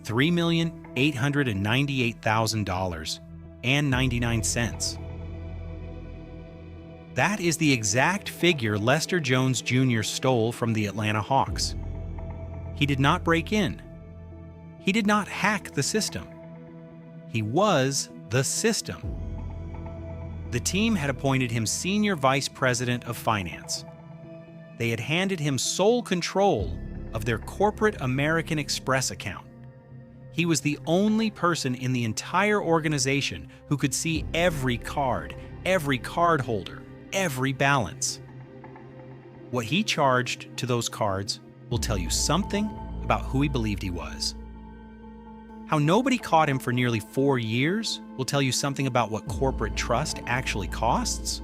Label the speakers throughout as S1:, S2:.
S1: $3,898,000.99. That is the exact figure Lester Jones Jr. stole from the Atlanta Hawks. He did not break in. He did not hack the system. He was the system. The team had appointed him Senior Vice President of Finance. They had handed him sole control of their corporate American Express account. He was the only person in the entire organization who could see every card holder, every balance. What he charged to those cards will tell you something about who he believed he was. How nobody caught him for nearly 4 years will tell you something about what corporate trust actually costs.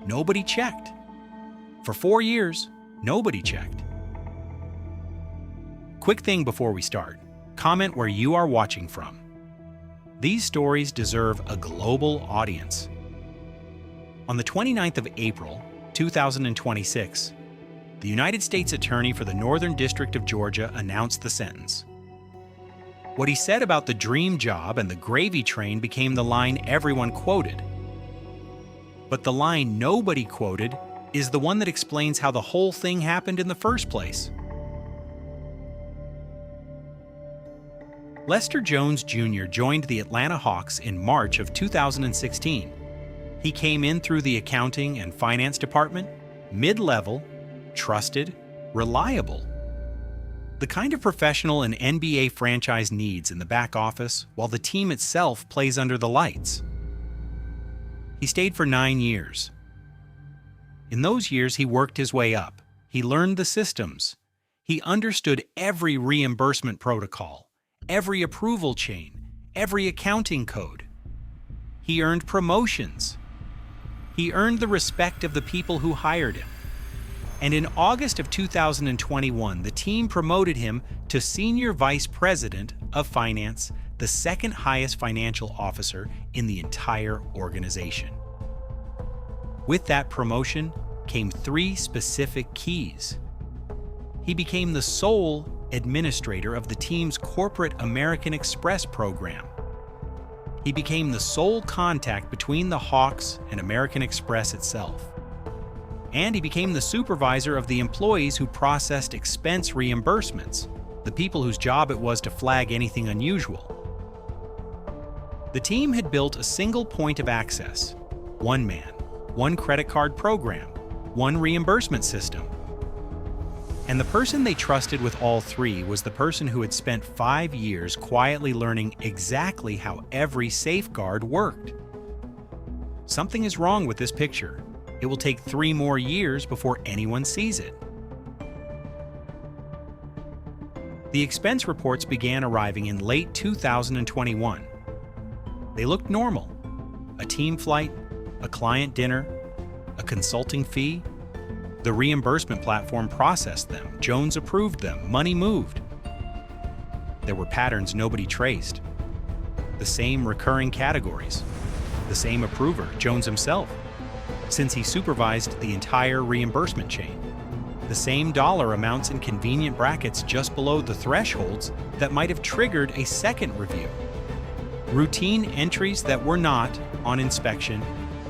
S1: Nobody checked. For 4 years, nobody checked. Quick thing before we start, comment where you are watching from. These stories deserve a global audience. On the 29th of April, 2026, the United States Attorney for the Northern District of Georgia announced the sentence. What he said about the dream job and the gravy train became the line everyone quoted. But the line nobody quoted is the one that explains how the whole thing happened in the first place. Lester Jones Jr. joined the Atlanta Hawks in March of 2016. He came in through the accounting and finance department, mid-level, trusted, reliable. The kind of professional an NBA franchise needs in the back office while the team itself plays under the lights. He stayed for 9 years. In those years, he worked his way up. He learned the systems. He understood every reimbursement protocol, every approval chain, every accounting code. He earned promotions. He earned the respect of the people who hired him. And in August of 2021, the team promoted him to Senior Vice President of Finance, the second highest financial officer in the entire organization. With that promotion came 3 specific keys. He became the sole administrator of the team's corporate American Express program. He became the sole contact between the Hawks and American Express itself. And he became the supervisor of the employees who processed expense reimbursements, the people whose job it was to flag anything unusual. The team had built a single point of access, one man, one credit card program, one reimbursement system. And the person they trusted with all 3 was the person who had spent 5 years quietly learning exactly how every safeguard worked. Something is wrong with this picture. It will take 3 more years before anyone sees it. The expense reports began arriving in late 2021. They looked normal. A team flight, a client dinner, a consulting fee. The reimbursement platform processed them. Jones approved them. Money moved. There were patterns nobody traced. The same recurring categories. The same approver, Jones himself, since he supervised the entire reimbursement chain. The same dollar amounts in convenient brackets just below the thresholds that might have triggered a second review. Routine entries that were not, on inspection,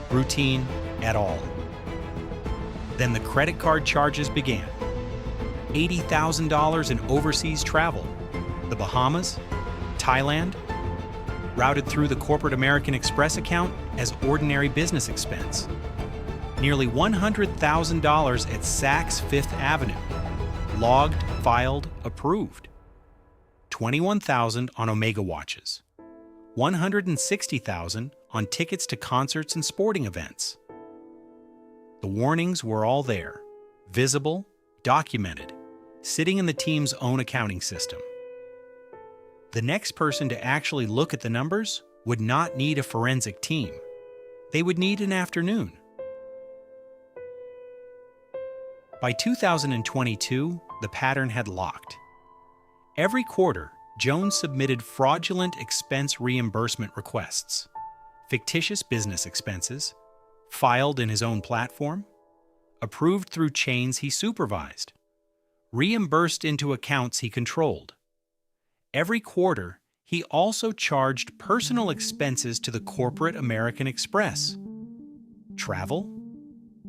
S1: routine at all. Then the credit card charges began. $80,000 in overseas travel, the Bahamas, Thailand, routed through the corporate American Express account as ordinary business expense. Nearly $100,000 at Saks Fifth Avenue, logged, filed, approved. $21,000 on Omega watches. $160,000 on tickets to concerts and sporting events. The warnings were all there, visible, documented, sitting in the team's own accounting system. The next person to actually look at the numbers would not need a forensic team. They would need an afternoon. By 2022, the pattern had locked. Every quarter, Jones submitted fraudulent expense reimbursement requests, fictitious business expenses, filed in his own platform, approved through chains he supervised, reimbursed into accounts he controlled. Every quarter, he also charged personal expenses to the corporate American Express. Travel,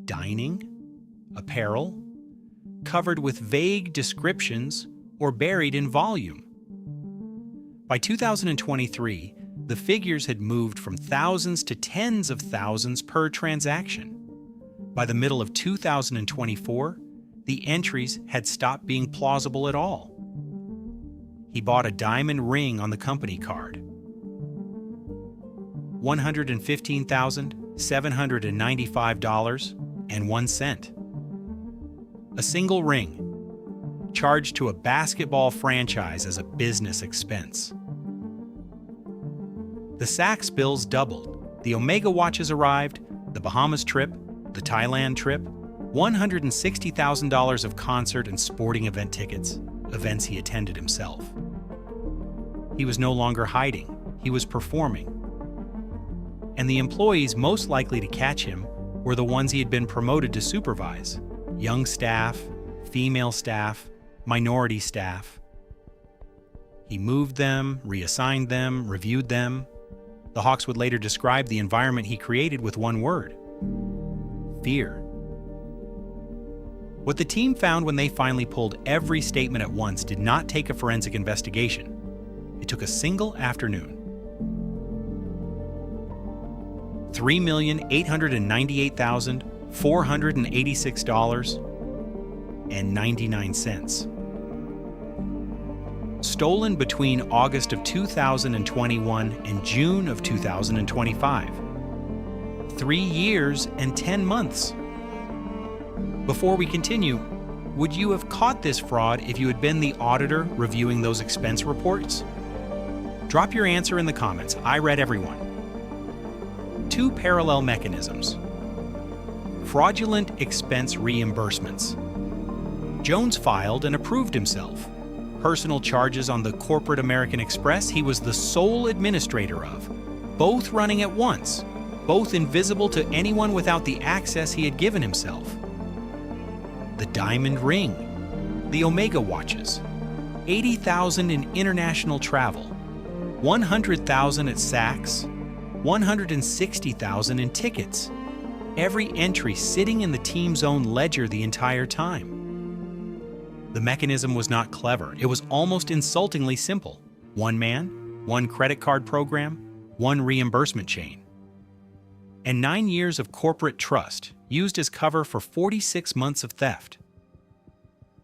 S1: dining, apparel, covered with vague descriptions or buried in volume. By 2023, the figures had moved from thousands to tens of thousands per transaction. By the middle of 2024, the entries had stopped being plausible at all. He bought a diamond ring on the company card. $115,795.01. A single ring, charged to a basketball franchise as a business expense. The Saks bills doubled. The Omega watches arrived, the Bahamas trip, the Thailand trip, $160,000 of concert and sporting event tickets, events he attended himself. He was no longer hiding, he was performing. And the employees most likely to catch him were the ones he had been promoted to supervise: young staff, female staff, minority staff. He moved them, reassigned them, reviewed them. The Hawks would later describe the environment he created with one word: fear. What the team found when they finally pulled every statement at once did not take a forensic investigation. It took a single afternoon. $3,898,486.99. Stolen between August of 2021 and June of 2025. 3 years and 10 months. Before we continue, would you have caught this fraud if you had been the auditor reviewing those expense reports? Drop your answer in the comments. I read everyone. 2 parallel mechanisms. Fraudulent expense reimbursements. Jones filed and approved himself. Personal charges on the corporate American Express he was the sole administrator of, both running at once, both invisible to anyone without the access he had given himself. The diamond ring, the Omega watches, $80,000 in international travel, $100,000 at Saks, $160,000 in tickets, every entry sitting in the team's own ledger the entire time. The mechanism was not clever. It was almost insultingly simple. One man, one credit card program, one reimbursement chain. And 9 years of corporate trust used as cover for 46 months of theft.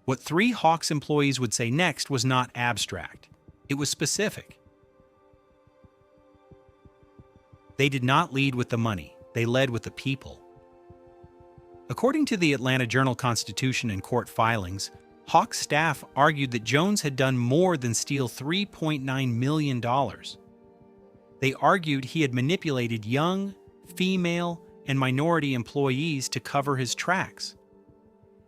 S1: What 3 Hawks employees would say next was not abstract. It was specific. They did not lead with the money. They led with the people. According to the Atlanta Journal-Constitution and court filings, Hawks staff argued that Jones had done more than steal $3.9 million. They argued he had manipulated young, female, and minority employees to cover his tracks,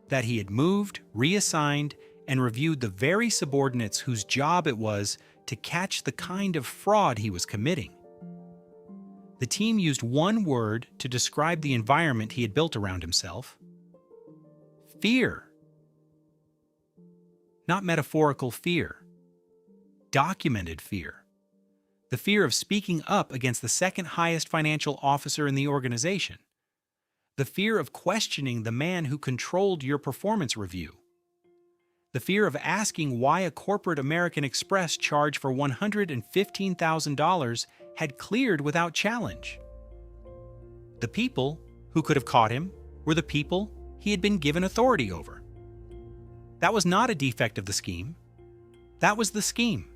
S1: that he had moved, reassigned, and reviewed the very subordinates whose job it was to catch the kind of fraud he was committing. The team used one word to describe the environment he had built around himself: fear. Not metaphorical fear. Documented fear. The fear of speaking up against the second highest financial officer in the organization. The fear of questioning the man who controlled your performance review. The fear of asking why a corporate American Express charge for $115,000 had cleared without challenge. The people who could have caught him were the people he had been given authority over. That was not a defect of the scheme. That was the scheme.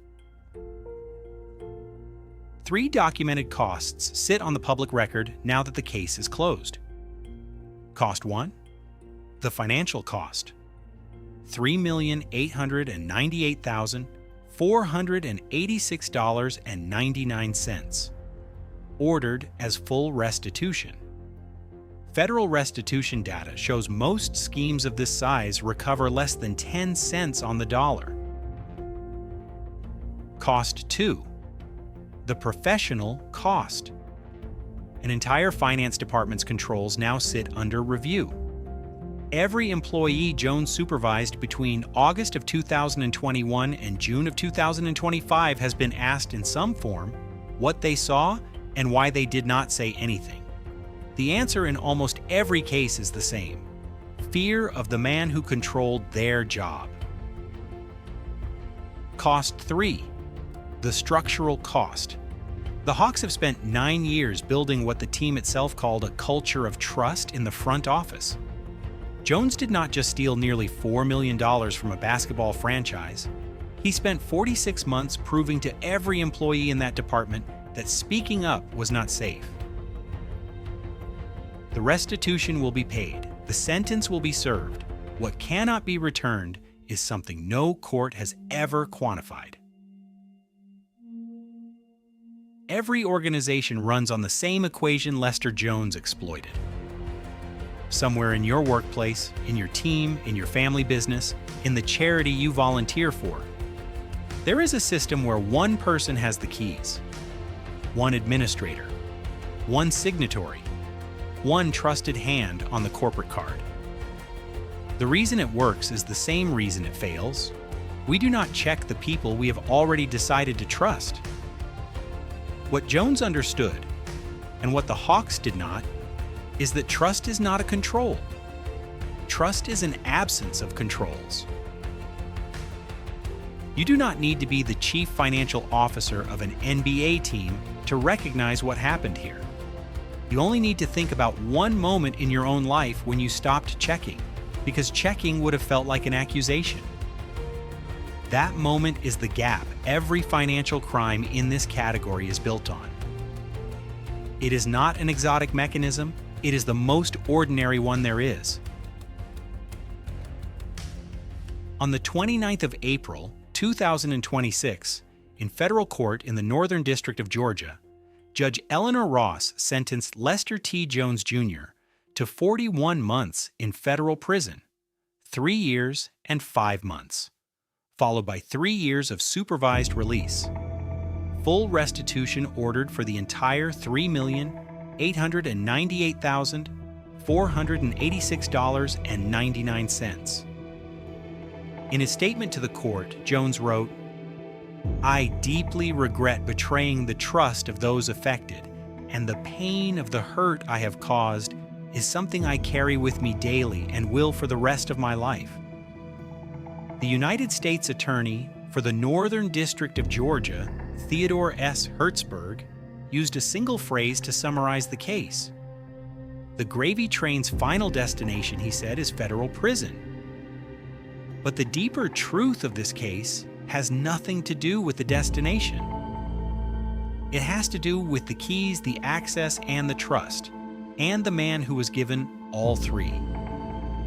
S1: 3 documented costs sit on the public record now that the case is closed. Cost 1, the financial cost, $3,898,486.99, ordered as full restitution. Federal restitution data shows most schemes of this size recover less than 10 cents on the dollar. Cost 2, the professional cost. An entire finance department's controls now sit under review. Every employee Jones supervised between August of 2021 and June of 2025 has been asked in some form what they saw and why they did not say anything. The answer in almost every case is the same: fear of the man who controlled their job. Cost 3. The structural cost. The Hawks have spent 9 years building what the team itself called a culture of trust in the front office. Jones did not just steal nearly $4 million from a basketball franchise. He spent 46 months proving to every employee in that department that speaking up was not safe. The restitution will be paid. The sentence will be served. What cannot be returned is something no court has ever quantified. Every organization runs on the same equation Lester Jones exploited. Somewhere in your workplace, in your team, in your family business, in the charity you volunteer for, there is a system where one person has the keys, one administrator, one signatory, one trusted hand on the corporate card. The reason it works is the same reason it fails. We do not check the people we have already decided to trust. What Jones understood, and what the Hawks did not, is that trust is not a control. Trust is an absence of controls. You do not need to be the chief financial officer of an NBA team to recognize what happened here. You only need to think about one moment in your own life when you stopped checking, because checking would have felt like an accusation. That moment is the gap every financial crime in this category is built on. It is not an exotic mechanism. It is the most ordinary one there is. On the 29th of April, 2026, in federal court in the Northern District of Georgia, Judge Eleanor Ross sentenced Lester T. Jones Jr. to 41 months in federal prison, 3 years and 5 months, followed by 3 years of supervised release. Full restitution ordered for the entire $3,898,486.99. In his statement to the court, Jones wrote, "I deeply regret betraying the trust of those affected, and the pain of the hurt I have caused is something I carry with me daily and will for the rest of my life." The United States Attorney for the Northern District of Georgia, Theodore S. Hertzberg, used a single phrase to summarize the case. The gravy train's final destination, he said, is federal prison. But the deeper truth of this case has nothing to do with the destination. It has to do with the keys, the access, and the trust, and the man who was given all three,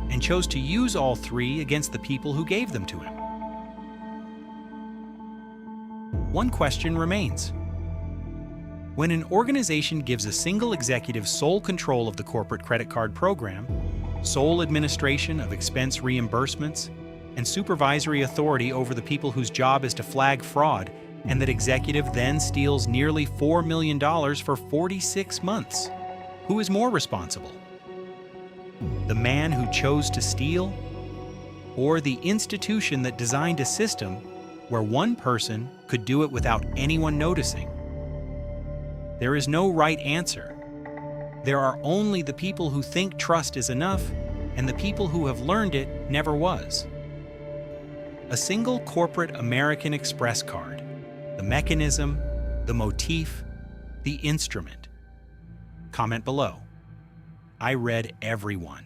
S1: and chose to use all three against the people who gave them to him. One question remains. When an organization gives a single executive sole control of the corporate credit card program, sole administration of expense reimbursements, and supervisory authority over the people whose job is to flag fraud, and that executive then steals nearly $4 million for 46 months, who is more responsible? The man who chose to steal, or the institution that designed a system where one person could do it without anyone noticing? There is no right answer. There are only the people who think trust is enough, and the people who have learned it never was. A single corporate American Express card, the mechanism, the motif, the instrument. Comment below. I read every one.